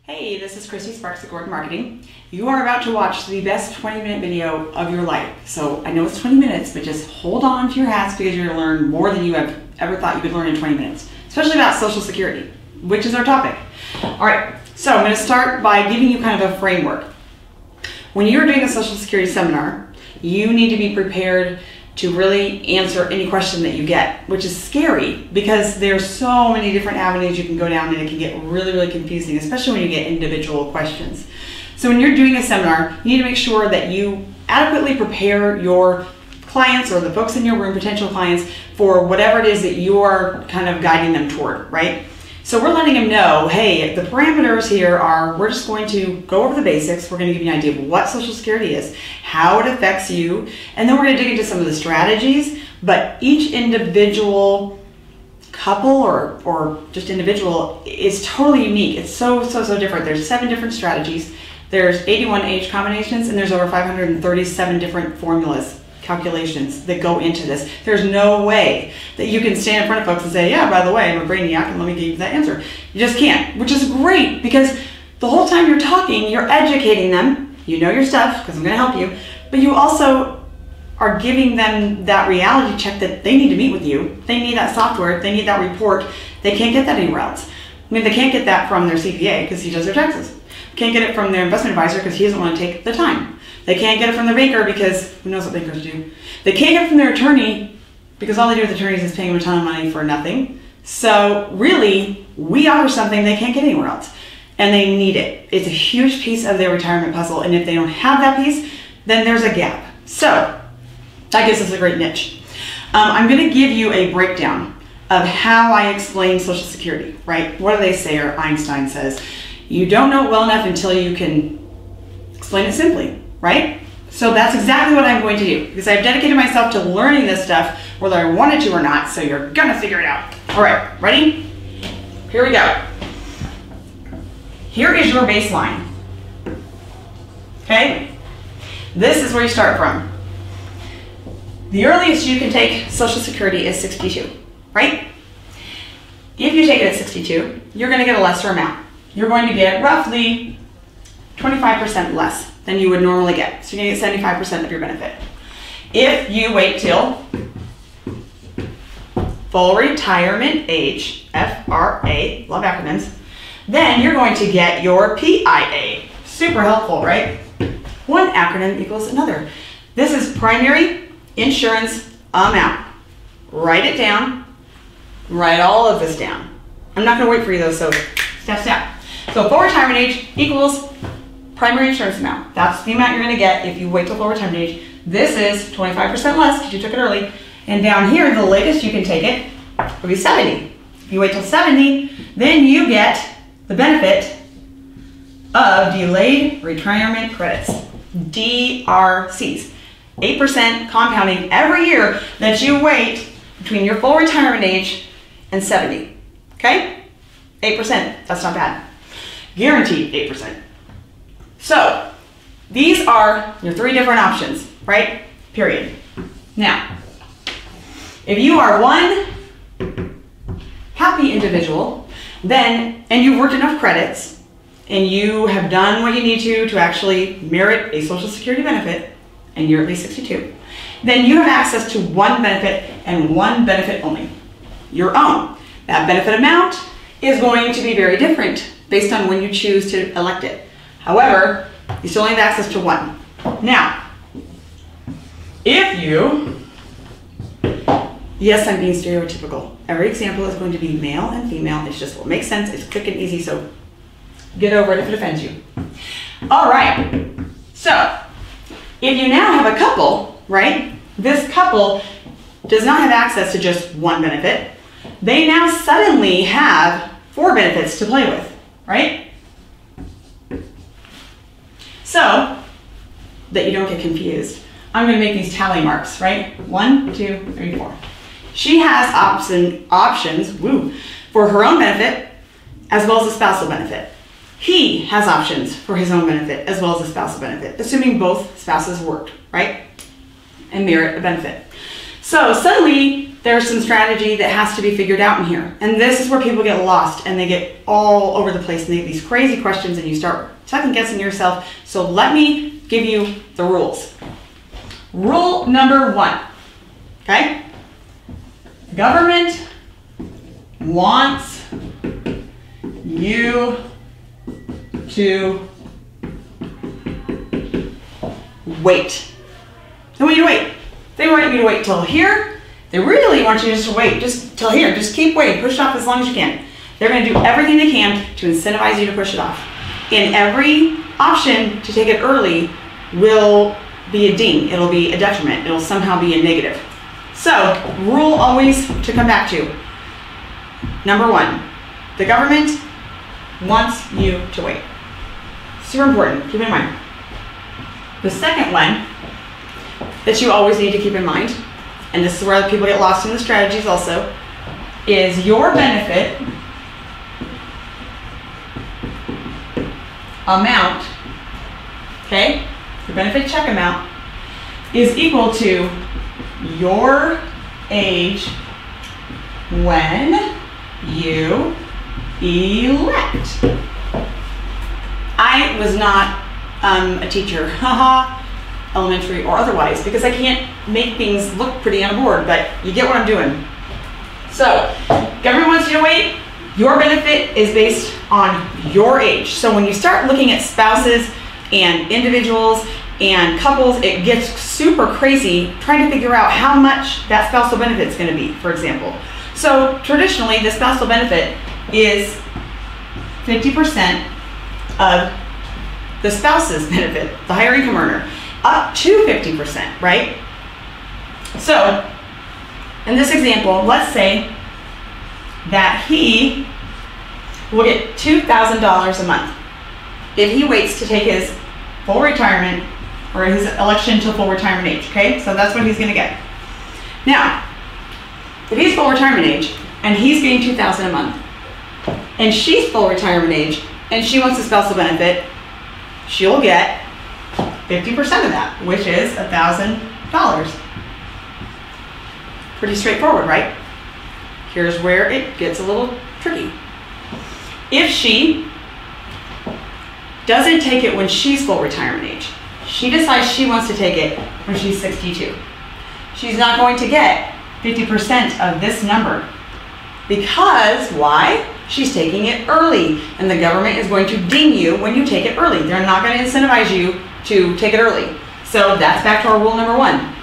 Hey, this is Christy Sparks at Hague Rd Marketing. You are about to watch the best 20-minute video of your life. So I know it's 20 minutes, but just hold on to your hats because you're going to learn more than you have ever thought you could learn in 20 minutes, especially about Social Security, which is our topic. All right, so I'm going to start by giving you kind of a framework. When you're doing a Social Security seminar, you need to be prepared to really answer any question that you get, which is scary because there's so many different avenues you can go down and it can get really, really confusing, especially when you get individual questions. So when you're doing a seminar, you need to make sure that you adequately prepare your clients or the folks in your room, potential clients, for whatever it is that you're kind of guiding them toward, right? So we're letting them know, hey, the parameters here are, we're just going to go over the basics. We're going to give you an idea of what Social Security is, how it affects you, and then we're going to dig into some of the strategies. But each individual couple or just individual is totally unique. It's so different. There's 7 different strategies. There's 81 age combinations, and there's over 537 different formulas, calculations that go into this. There's no way that you can stand in front of folks and say, yeah, by the way, I'm a brainiac and let me give you that answer. You just can't, which is great because the whole time you're talking, you're educating them. You know your stuff because I'm going to help you, but you also are giving them that reality check that they need to meet with you. They need that software. They need that report. They can't get that anywhere else. I mean, they can't get that from their CPA because he does their taxes. Can't get it from their investment advisor because he doesn't want to take the time. They can't get it from their banker because who knows what bankers do. They can't get it from their attorney because all they do with attorneys is paying them a ton of money for nothing. So really, we offer something they can't get anywhere else. And they need it. It's a huge piece of their retirement puzzle. And if they don't have that piece, then there's a gap. So that gives us a great niche. I'm going to give you a breakdown of how I explain Social Security, right? What do they say, or Einstein says? You don't know it well enough until you can explain it simply, right? So that's exactly what I'm going to do because I've dedicated myself to learning this stuff whether I wanted to or not, so you're gonna figure it out. All right, ready? Here we go. Here is your baseline, okay? This is where you start from. The earliest you can take Social Security is 62, right? If you take it at 62, you're gonna get a lesser amount. You're going to get roughly 25% less than you would normally get. So you're going to get 75% of your benefit. If you wait till full retirement age, FRA, love acronyms, then you're going to get your PIA. Super helpful, right? One acronym equals another. This is primary insurance amount. Write it down. Write all of this down. I'm not going to wait for you though, so step. So full retirement age equals primary insurance amount. That's the amount you're going to get if you wait till full retirement age. This is 25% less because you took it early. And down here, the latest you can take it will be 70. If you wait till 70, then you get the benefit of delayed retirement credits, DRCs. 8% compounding every year that you wait between your full retirement age and 70. Okay? 8%. That's not bad. Guaranteed 8%. So these are your 3 different options, right? Period. Now, if you are one happy individual, then, and you've worked enough credits, and you have done what you need to actually merit a Social Security benefit, and you're at least 62, then you have access to one benefit and one benefit only, your own. That benefit amount is going to be very different based on when you choose to elect it. However, you still only have access to one. Now, if you, yes, I'm being stereotypical. Every example is going to be male and female. It's just what makes sense. It's quick and easy, so get over it if it offends you. All right, so if you now have a couple, right? This couple does not have access to just one benefit. They now suddenly have 4 benefits to play with, right? So that you don't get confused, I'm going to make these tally marks, right? 1, 2, 3, 4. She has options for her own benefit as well as a spousal benefit. He has options for his own benefit as well as a spousal benefit, assuming both spouses worked, right? And merit a benefit. So suddenly there's some strategy that has to be figured out in here. And this is where people get lost and they get all over the place and they get these crazy questions and you start second guessing yourself. So let me give you the rules. Rule number 1, okay? The government wants you to wait. They want you to wait. They want you to wait till here. They really want you just to wait, just till here. Just keep waiting. Push it off as long as you can. They're going to do everything they can to incentivize you to push it off. And every option to take it early will be a ding. It'll be a detriment. It'll somehow be a negative. So, rule always to come back to. Number 1, the government wants you to wait. Super important. Keep it in mind. The second one that you always need to keep in mind, and this is where people get lost in the strategies also, is your benefit amount, okay, your benefit check amount is equal to your age when you elect. I was not a teacher, haha, elementary or otherwise, because I can't make things look pretty on a board, but you get what I'm doing. So, government wants you to wait. Your benefit is based on your age. So when you start looking at spouses and individuals and couples, it gets super crazy trying to figure out how much that spousal benefit is going to be, for example. So traditionally, the spousal benefit is 50% of the spouse's benefit, the higher income earner, up to 50%, right? So, in this example, let's say that he will get $2,000 a month if he waits to take his full retirement or his election to full retirement age, okay? So that's what he's gonna get. Now, if he's full retirement age and he's getting $2,000 a month and she's full retirement age and she wants a spousal benefit, she'll get 50% of that, which is $1,000. Pretty straightforward, right? Here's where it gets a little tricky. If she doesn't take it when she's full retirement age, she decides she wants to take it when she's 62, she's not going to get 50% of this number. Because, why? She's taking it early, and the government is going to ding you when you take it early. They're not going to incentivize you to take it early. So that's back to our rule number 1.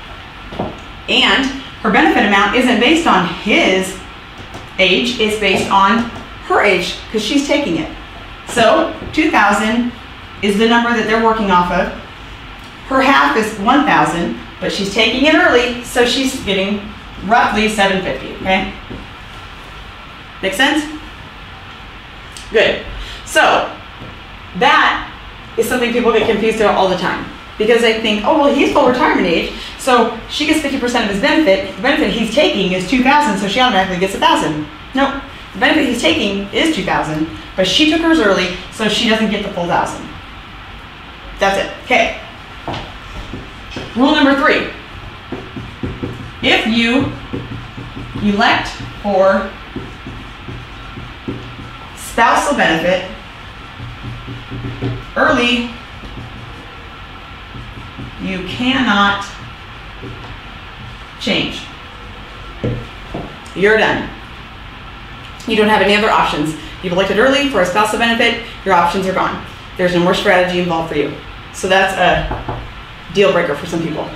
And her benefit amount isn't based on his age, it's based on her age, because she's taking it. So 2,000 is the number that they're working off of. Her half is 1,000, but she's taking it early, so she's getting roughly $750, okay? Make sense? Good. So that is something people get confused about all the time, because they think, oh, well, he's full retirement age, so she gets 50% of his benefit. The benefit he's taking is 2,000, so she automatically gets 1,000. Nope. The benefit he's taking is 2,000, but she took hers early, so she doesn't get the full 1,000. That's it. Okay. Rule number 3. If you elect for spousal benefit early, you cannot change. You're done. You don't have any other options. You've elected early for a spousal benefit, your options are gone. There's no more strategy involved for you. So that's a deal breaker for some people.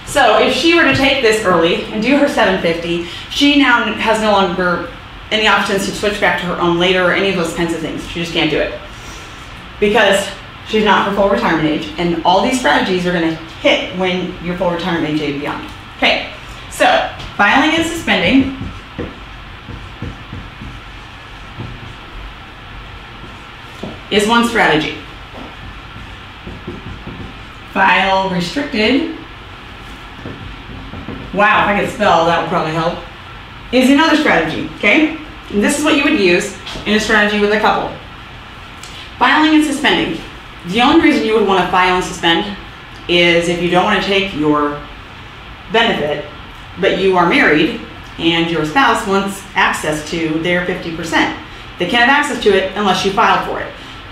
So if she were to take this early and do her $750, she now has no longer any options to switch back to her own later or any of those kinds of things. She just can't do it because she's not for full retirement age, and all these strategies are going to hit when you're full retirement age and beyond. Okay, so filing and suspending. Is one strategy. File restricted. Wow, if I could spell, that would probably help. Is another strategy, okay? And this is what you would use in a strategy with a couple. Filing and suspending. The only reason you would want to file and suspend is if you don't want to take your benefit but you are married and your spouse wants access to their 50%. They can't have access to it unless you filed for it.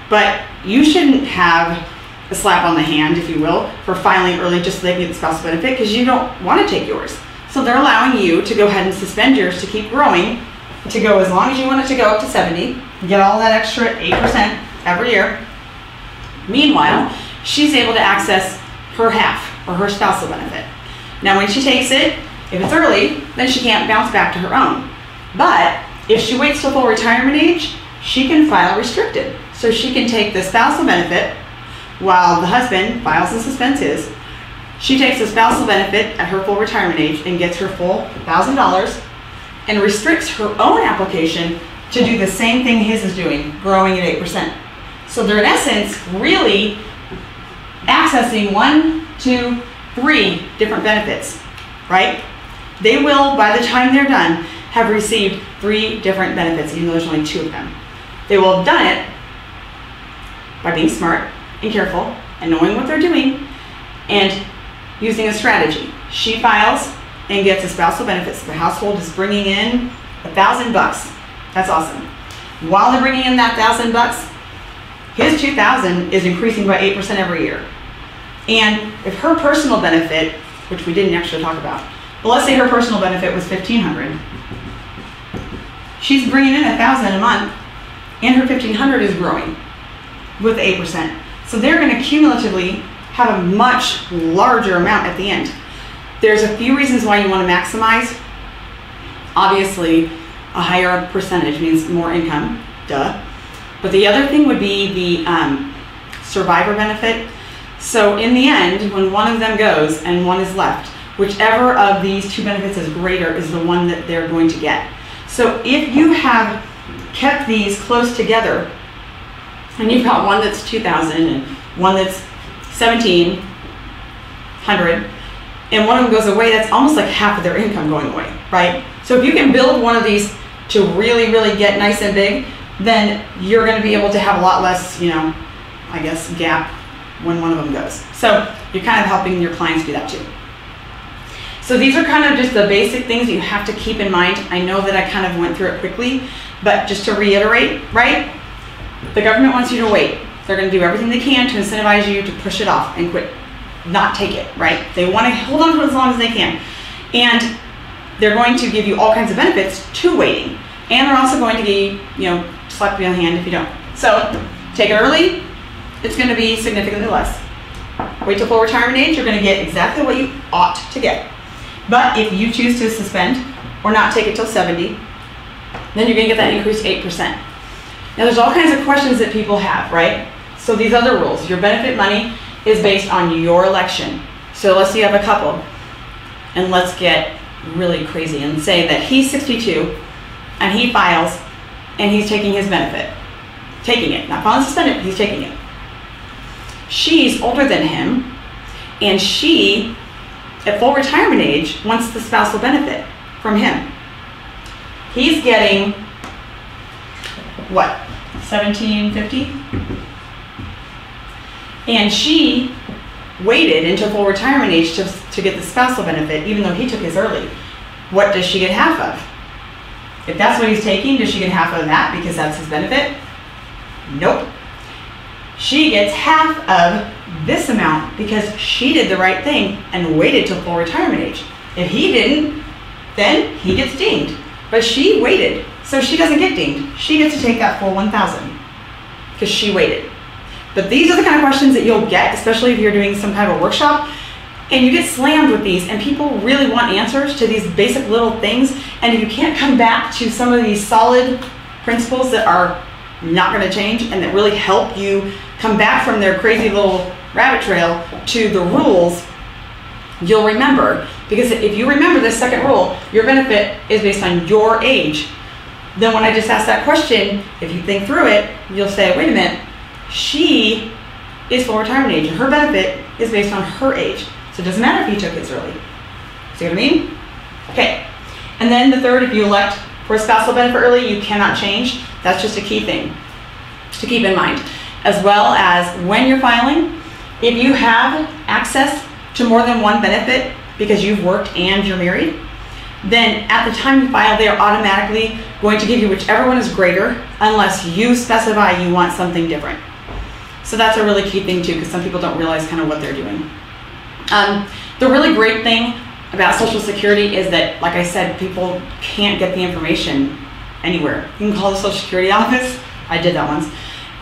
But you shouldn't have a slap on the hand, if you will, for filing early just so they can get the spousal benefit, because you don't want to take yours. So they're allowing you to go ahead and suspend yours to keep growing, to go as long as you want it to go up to 70, get all that extra 8% every year. Meanwhile, she's able to access her half, or her spousal benefit. Now when she takes it, if it's early, then she can't bounce back to her own. But if she waits till full retirement age, she can file restricted. So she can take the spousal benefit while the husband files and suspends his. She takes the spousal benefit at her full retirement age and gets her full $1,000 and restricts her own application to do the same thing his is doing, growing at 8%. So they're in essence really accessing 1, 2, 3 different benefits, right? They will, by the time they're done, have received 3 different benefits, even though there's only 2 of them. They will have done it by being smart and careful and knowing what they're doing and using a strategy. She files and gets a spousal benefit, so the household is bringing in $1,000. That's awesome. While they're bringing in that $1,000, his $2,000 is increasing by 8% every year. And if her personal benefit, which we didn't actually talk about, but let's say her personal benefit was $1,500, she's bringing in $1,000 a month, and her $1,500 is growing with 8%. So they're going to cumulatively have a much larger amount at the end. There's a few reasons why you want to maximize. Obviously, a higher percentage means more income, duh. But the other thing would be the survivor benefit. So in the end, when one of them goes and one is left, whichever of these 2 benefits is greater is the one that they're going to get. So if you have kept these close together, and you've got one that's $2,000 and one that's $1,700, and one of them goes away, that's almost like half of their income going away, right? So if you can build one of these to really, really get nice and big, then you're going to be able to have a lot less, I guess, gap when one of them goes. So you're kind of helping your clients do that too. So these are kind of just the basic things that you have to keep in mind. I know that I kind of went through it quickly, but just to reiterate, right? The government wants you to wait. They're going to do everything they can to incentivize you to push it off and quit, not take it, right? They want to hold on to it as long as they can. And they're going to give you all kinds of benefits to waiting. And they're also going to give you, slap you on the hand if you don't. So take it early, it's going to be significantly less. Wait till full retirement age, you're going to get exactly what you ought to get. But if you choose to suspend or not take it till 70, then you're going to get that increased 8%. Now there's all kinds of questions that people have, right? So these other rules, your benefit money is based on your election. So let's say you have a couple, and let's get really crazy and say that he's 62 and he files and he's taking his benefit. Taking it, not filing suspended, he's taking it. She's older than him, and she, at full retirement age, wants the spousal benefit from him. He's getting, what, $1,750? And she waited until full retirement age to get the spousal benefit, even though he took his early. What does she get half of? If that's what he's taking, does she get half of that because that's his benefit? Nope. She gets half of this amount because she did the right thing and waited till full retirement age. If he didn't, then he gets dinged. But she waited, so she doesn't get dinged. She gets to take that full $1,000 because she waited. But these are the kind of questions that you'll get, especially if you're doing some kind of a workshop, and you get slammed with these, and people really want answers to these basic little things, and if you can't come back to some of these solid principles that are not going to change and that really help you come back from their crazy little rabbit trail to the rules, you'll remember. Because if you remember this second rule, your benefit is based on your age. Then when I just asked that question, if you think through it, you'll say, wait a minute, she is full retirement age and her benefit is based on her age. So it doesn't matter if he took his early. See what I mean? Okay. And then the third, if you elect for a spousal benefit early, you cannot change. That's just a key thing to keep in mind. As well as when you're filing, if you have access to more than one benefit because you've worked and you're married, then at the time you file, they are automatically going to give you whichever one is greater unless you specify you want something different. So that's a really key thing too, because some people don't realize kind of what they're doing. The really great thing about Social Security is that, like I said, people can't get the information anywhere. You can call the Social Security office. I did that once.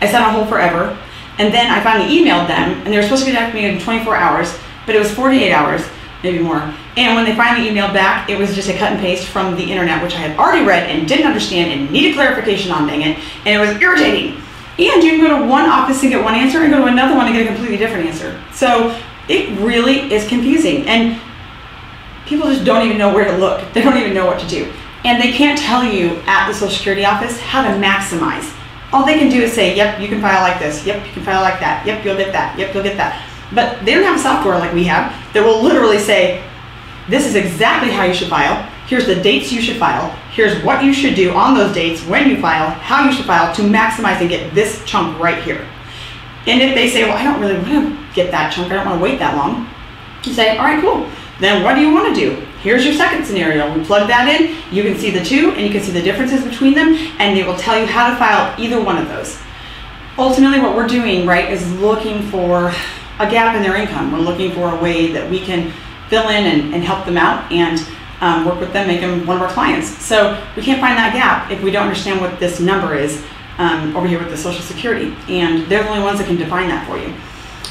I sat on hold forever, and then I finally emailed them, and they were supposed to get back to me in 24 hours, but it was 48 hours, maybe more. And when they finally emailed back, it was just a cut and paste from the internet, which I had already read and didn't understand and needed clarification on, dang it, and it was irritating. And you can go to one office and get one answer and go to another one and get a completely different answer. So it really is confusing, and people just don't even know where to look. They don't even know what to do. And they can't tell you at the Social Security office how to maximize. All they can do is say, yep, you can file like this. Yep, you can file like that. Yep, you'll get that. Yep, you'll get that. But they don't have software like we have that will literally say, this is exactly how you should file. Here's the dates you should file. Here's what you should do on those dates when you file, how you should file to maximize and get this chunk right here. And if they say, well, I don't really want to get that chunk, I don't want to wait that long, you say, all right, cool. Then what do you want to do? Here's your second scenario. We plug that in, you can see the two, and you can see the differences between them, and they will tell you how to file either one of those. Ultimately, what we're doing, right, is looking for a gap in their income. We're looking for a way that we can fill in and help them out and work with them, make them one of our clients. So we can't find that gap if we don't understand what this number is over here with the Social Security, and they're the only ones that can define that for you.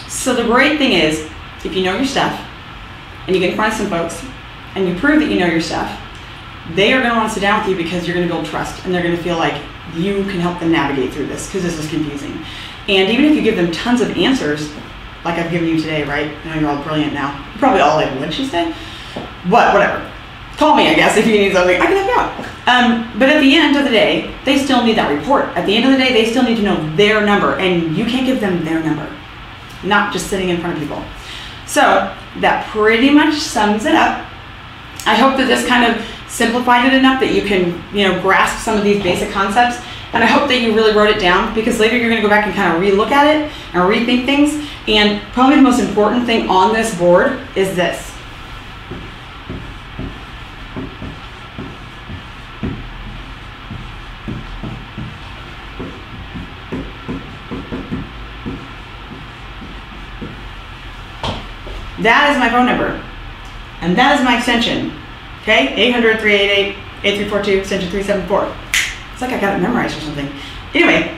So the great thing is, if you know your stuff, and you get in front of some folks, and you prove that you know your stuff, they are going to want to sit down with you because you're going to build trust, and they're going to feel like you can help them navigate through this, because this is confusing. And even if you give them tons of answers, like I've given you today, right? I know you're all brilliant now. You're probably all like, what did she say? Whatever. Call me, I guess, if you need something. I can help you out. But at the end of the day, they still need that report. At the end of the day, they still need to know their number, and you can't give them their number, not just sitting in front of people. So that pretty much sums it up. I hope that this kind of simplified it enough that you can, grasp some of these basic concepts. And I hope that you really wrote it down, because later you're going to go back and kind of re-look at it and rethink things. And probably the most important thing on this board is this. That is my phone number, and that is my extension, okay? 800-388-8342, extension 374. It's like I got it memorized or something. Anyway,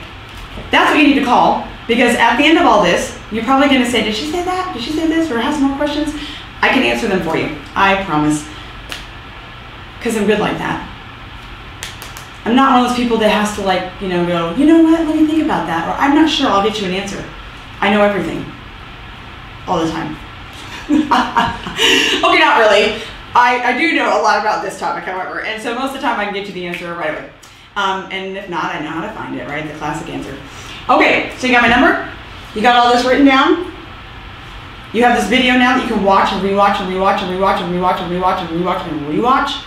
that's what you need to call, because at the end of all this, you're probably going to say, did she say that? Did she say this? Or have some more questions? I can answer them for you, I promise, because I'm good like that. I'm not one of those people that has to go, you know what, let me think about that, or I'm not sure, I'll get you an answer. I know everything, all the time. Okay, not really. I do know a lot about this topic, however, and so most of the time I can get you the answer right away. And if not, I know how to find it, right? The classic answer. Okay, so you got my number? You got all this written down? You have this video now that you can watch and rewatch and rewatch and rewatch and rewatch and rewatch and rewatch and rewatch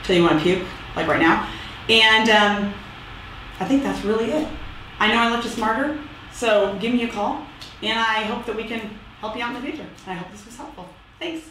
till you want to puke, like right now. And I think that's really it. I know I left you smarter, so give me a call, and I hope that we can help you out in the future. And I hope this was helpful. Thanks.